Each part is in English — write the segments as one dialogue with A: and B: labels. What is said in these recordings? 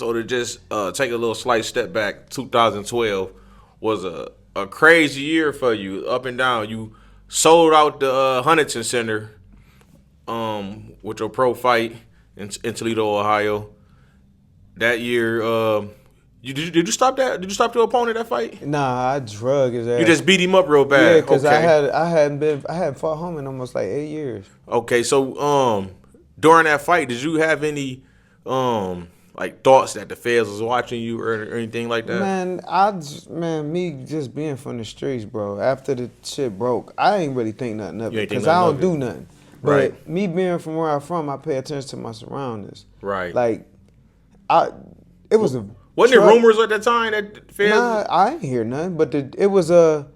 A: So to just take a little slight step back, 2012 was a crazy year for you, up and down. You sold out the Huntington Center with your pro fight in Toledo, Ohio. That year, did you stop that? Did you stop your opponent that fight?
B: Nah, I drug his ass.
A: You just beat him up real bad.
B: Yeah, because I hadn't fought home in almost like 8 years.
A: Okay, so during that fight, did you have any like thoughts that the feds was watching you or anything like that?
B: Man, me just being from the streets, bro. After the shit broke, I ain't really think nothing of it because I don't do nothing. But
A: Right.
B: me being from where I'm from, I pay attention to my surroundings.
A: Right.
B: Like, it was a.
A: Wasn't there rumors at that time that the feds?
B: Nah, I ain't hear nothing. But it was a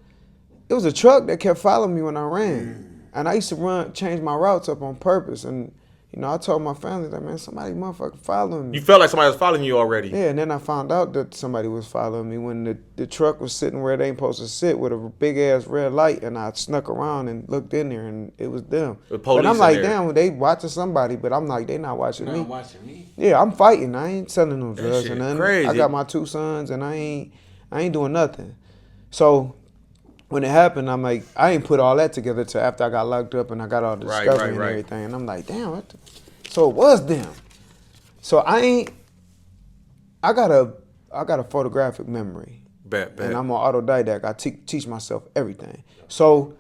B: truck that kept following me when I ran, and I used to change my routes up on purpose. And you know, I told my family that, man, somebody motherfucker following me.
A: You felt like somebody was following you already.
B: Yeah, and then I found out that somebody was following me when the truck was sitting where it ain't supposed to sit with a big ass red light, and I snuck around and looked in there, and it was them.
A: The police
B: but I'm like,
A: in there.
B: damn, they watching somebody, but I'm like, they not watching me.
C: Not watching me.
B: Yeah, I'm fighting. I ain't selling no drugs
A: shit
B: or nothing.
A: crazy.
B: I got my 2 sons, and I ain't doing nothing. So when it happened, I'm like, I ain't put all that together till after I got locked up and I got all the discovery and everything. And I'm like, damn, so it was them. So I got a photographic memory.
A: Bet.
B: And I'm an autodidact. I teach myself everything. So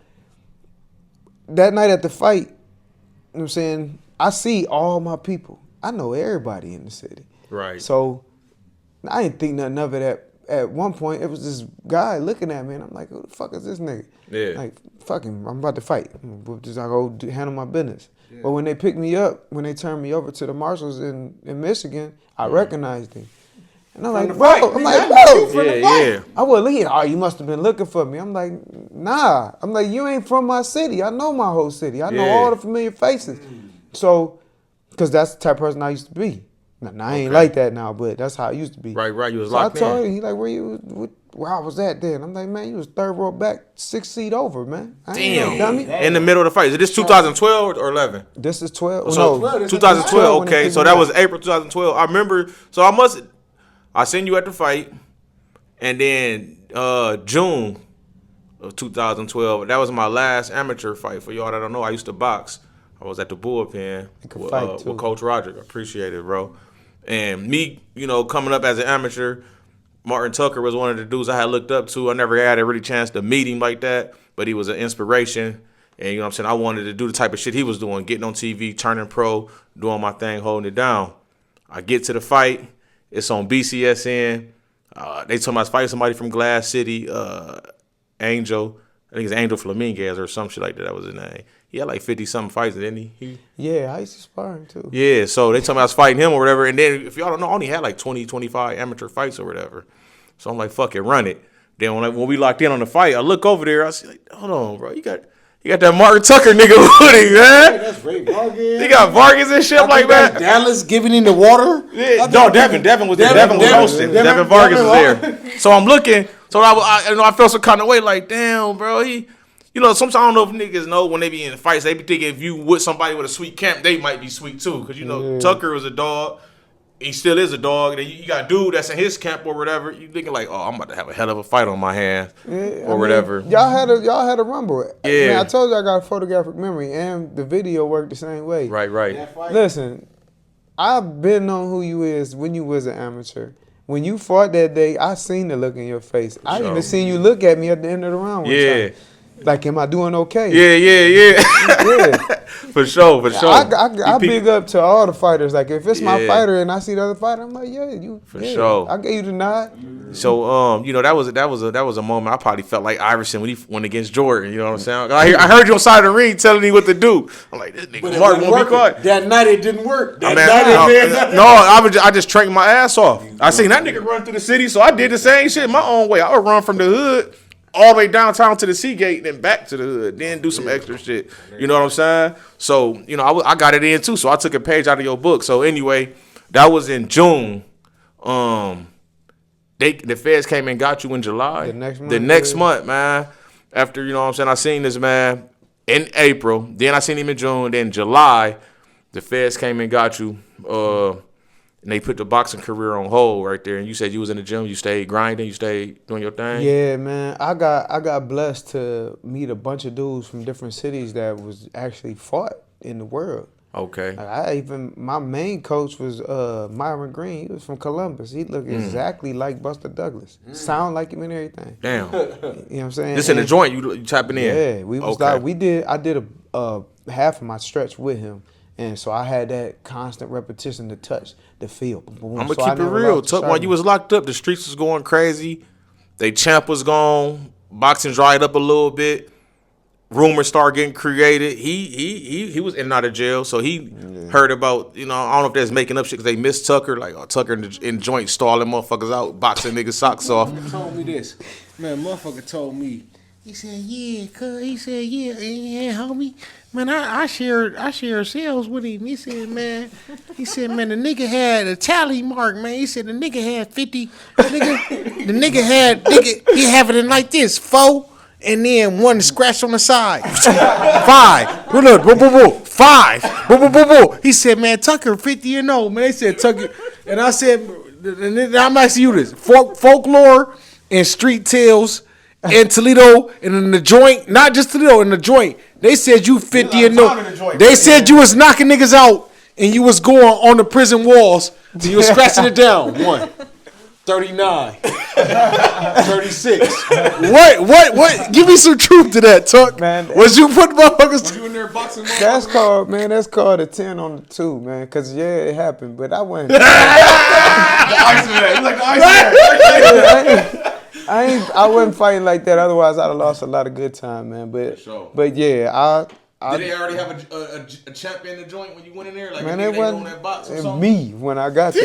B: that night at the fight, you know what I'm saying, I see all my people. I know everybody in the city.
A: Right.
B: So I didn't think nothing of it at one point. It was this guy looking at me, and I'm like, who the fuck is this nigga?
A: Yeah.
B: Like, fuck him. I'm about to fight. Just I go handle my business. Yeah. But when they picked me up, when they turned me over to the marshals in Michigan, I recognized him. And I'm like, bro.
A: Yeah.
B: I was looking, you must have been looking for me. I'm like, nah. I'm like, you ain't from my city. I know my whole city. I know all the familiar faces. So, because that's the type of person I used to be. Now, I ain't like that now, but that's how I used to be.
A: Right. You was
B: so
A: locked in.
B: I told him, he like, where I was at then? I'm like, man, you was third row back, 6 seat over, man. I ain't no dummy.
A: In the middle of the fight. Is this 2012 or 11?
B: This is 12.
A: So,
B: no,
A: 2012, okay. So that was April 2012. I remember, I seen you at the fight, and then June of 2012, that was my last amateur fight. For y'all that don't know, I used to box. I was at the bullpen with Coach Roger. I appreciate it, bro. And me, coming up as an amateur, Martin Tucker was one of the dudes I had looked up to. I never had a really chance to meet him like that, but he was an inspiration. And you know what I'm saying? I wanted to do the type of shit he was doing, getting on TV, turning pro, doing my thing, holding it down. I get to the fight. It's on BCSN. They told me I was fighting somebody from Glass City, Angel. I think it's Angel Flaminguez or some shit like that. That was his name. He had like 50-something fights, didn't he?
B: Yeah, I used to spar him too.
A: Yeah, so they told me I was fighting him or whatever. And then, if y'all don't know, I only had like 20, 25 amateur fights or whatever. So I'm like, fuck it, run it. Then when we locked in on the fight, I look over there. I see, like, hold on, bro. You got that Martin Tucker nigga with him, man.
C: Hey, that's Ray Vargas.
A: He got Vargas and shit like that.
C: Dallas giving him the water.
A: Yeah. No, Devin was there. Devin was hosting. Devin Vargas was there. So I'm looking. So I felt some kind of way, like, damn, bro. Sometimes I don't know if niggas know when they be in fights, they be thinking if you with somebody with a sweet camp, they might be sweet too. Because, Tucker was a dog. He still is a dog. And you got a dude that's in his camp or whatever. You thinking like, oh, I'm about to have a hell of a fight on my hands or whatever.
B: Y'all had a rumble.
A: Yeah.
B: Man, I told you I got a photographic memory, and the video worked the same way.
A: Right.
B: Listen, I've been on who you is when you was an amateur. When you fought that day, I seen the look in your face. I even seen you look at me at the end of the round.
A: Yeah.
B: Like, am I doing okay?
A: Yeah. For sure.
B: I big up to all the fighters. Like, if it's my fighter and I see the other fighter, I'm like, for sure. I gave you the nod.
A: So, that was a moment I probably felt like Iverson when he went against Jordan. You know what I'm saying? I heard you on side of the ring telling me what to do. I'm like, this nigga Mark won't be caught.
C: That night it didn't work.
A: I just trained my ass off. I seen that nigga run through the city, so I did the same shit my own way. I would run from the hood all the way downtown to the Seagate, then back to the hood, then do some extra shit. You know what I'm saying? So, I got it in too. So I took a page out of your book. So anyway, that was in June. The feds came and got you in July. The next month, man. After, I seen this man in April. Then I seen him in June. Then July, the feds came and got you. and they put the boxing career on hold right there. And you said you was in the gym, you stayed grinding, you stayed doing your thing.
B: Yeah, man. I got blessed to meet a bunch of dudes from different cities that was actually fought in the world.
A: Okay.
B: My main coach was Myron Green. He was from Columbus. He looked exactly like Buster Douglas. Sound like him and everything.
A: Damn.
B: You know what I'm saying?
A: This in the joint, you tapping in.
B: Yeah, we was like I did a half of my stretch with him. And so I had that constant repetition to touch, the feel. Boom,
A: I'm gonna keep it real. While you was locked up, the streets was going crazy. They champ was gone. Boxing dried up a little bit. Rumors started getting created. He was in and out of jail, so he heard about, I don't know if that's making up shit because they missed Tucker. Like, Tucker in joint stalling motherfuckers out, boxing niggas socks off.
C: He told me this. Man, motherfucker told me. He said, yeah, cuz. He said, yeah, homie. Man, I shared sales with him. He said, man, the nigga had a tally mark, man. He said the nigga had 50. He have it in like this, 4. And then one scratch on the side. 5. Look, 5. He said, man, Tucker 50 and 0. Man, they said Tucker. And I said, and I'm asking you this. Folklore and Street Tales and Toledo and in the joint, not just Toledo, in the joint. They said you 50 and 0. They said you was knocking niggas out and you was going on the prison walls and you was scratching it down. 1. 39. 36. What? Give me some truth to that, Tuck. Man, was you putting motherfuckers? Was you in there boxing?
B: That's called a 10 on the 2, man. Cause it happened, but I wasn't.
C: The Iceman. You like the Iceman?
B: I wasn't fighting like that. Otherwise, I'd have lost a lot of good time, man. But yeah,
A: did they already have a champ in the joint when you went in there? Like,
B: man,
A: they on that box or something?
B: Me when I got there.